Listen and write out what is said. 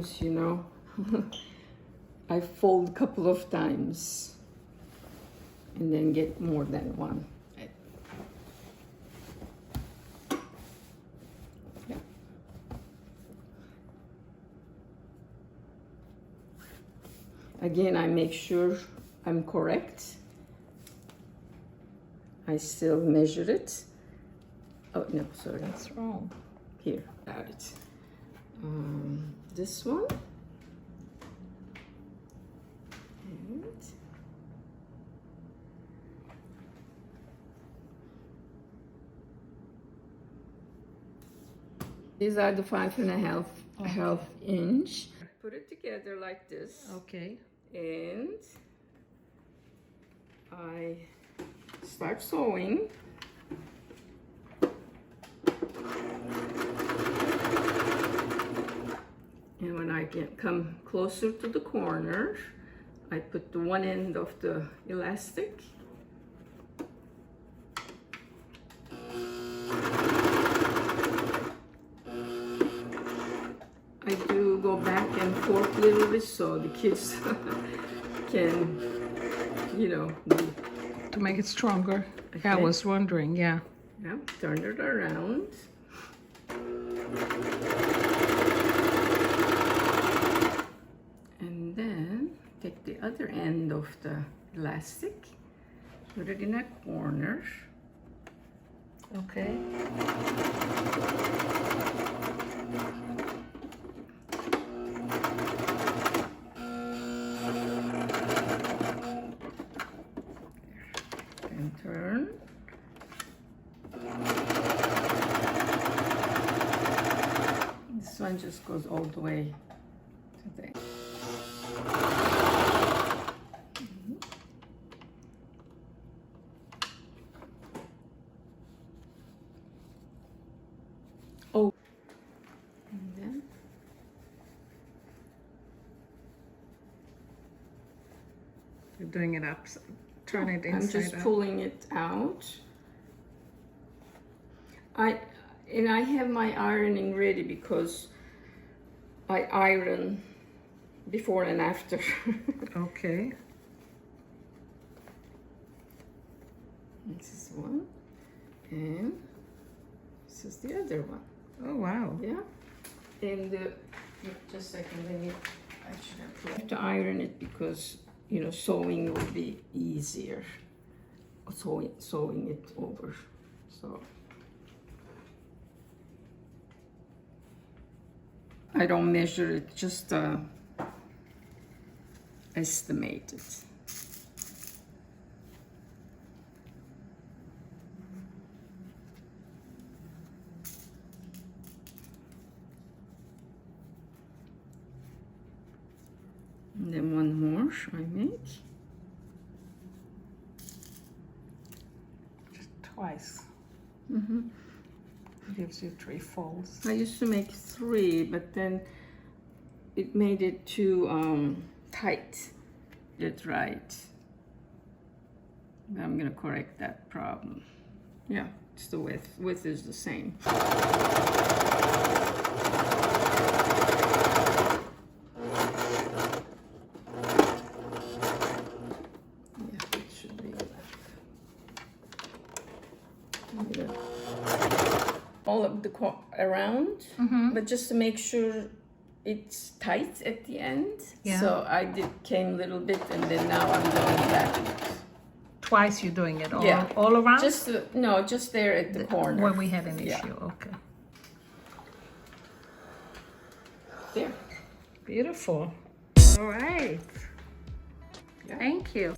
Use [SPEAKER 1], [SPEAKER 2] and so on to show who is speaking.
[SPEAKER 1] sometimes, you know, I fold a couple of times and then get more than one. Yeah. Again, I make sure I'm correct. I still measure it. Oh, no, sorry.
[SPEAKER 2] That's wrong.
[SPEAKER 1] Here, got it. This one. And these are the 5.5 inch. Put it together like this.
[SPEAKER 2] Okay.
[SPEAKER 1] And I start sewing. And when I come closer to the corner, I put the one end of the elastic. I do go back and forth a little bit so the kids can, you know,
[SPEAKER 2] To make it stronger.
[SPEAKER 1] Okay.
[SPEAKER 2] I was wondering, yeah.
[SPEAKER 1] Yeah, turn it around. And then take the other end of the elastic, put it in a corner.
[SPEAKER 2] Okay.
[SPEAKER 1] And turn. This one just goes all the way to the Oh, and then
[SPEAKER 2] You're doing it up, turn it
[SPEAKER 1] I'm
[SPEAKER 2] inside
[SPEAKER 1] just
[SPEAKER 2] out.
[SPEAKER 1] pulling it out. I have my ironing ready because I iron before and after.
[SPEAKER 2] Okay.
[SPEAKER 1] This is one, and this is the other one.
[SPEAKER 2] Oh, wow.
[SPEAKER 1] Yeah, and just a second, let me. I have to iron it because, you know, sewing will be easier. Sewing it over, so. I don't measure it, just estimate it. And then one more I make.
[SPEAKER 2] Just twice.
[SPEAKER 1] Mm-hmm.
[SPEAKER 2] Gives you 3 folds.
[SPEAKER 1] I used to make 3, but then it made it too tight. That's right. I'm gonna correct that problem. Yeah, it's the width. Width is the same. Yeah, it should be enough. All of the around, but just to make sure it's tight at the end.
[SPEAKER 2] Yeah.
[SPEAKER 1] So I came a little bit, and then now I'm doing that.
[SPEAKER 2] Twice you're doing it all,
[SPEAKER 1] Yeah.
[SPEAKER 2] all around?
[SPEAKER 1] Just no, just there at the corner.
[SPEAKER 2] Where we had an
[SPEAKER 1] Yeah.
[SPEAKER 2] issue, okay.
[SPEAKER 1] There.
[SPEAKER 2] Beautiful. All right.
[SPEAKER 1] Yeah.
[SPEAKER 2] Thank you.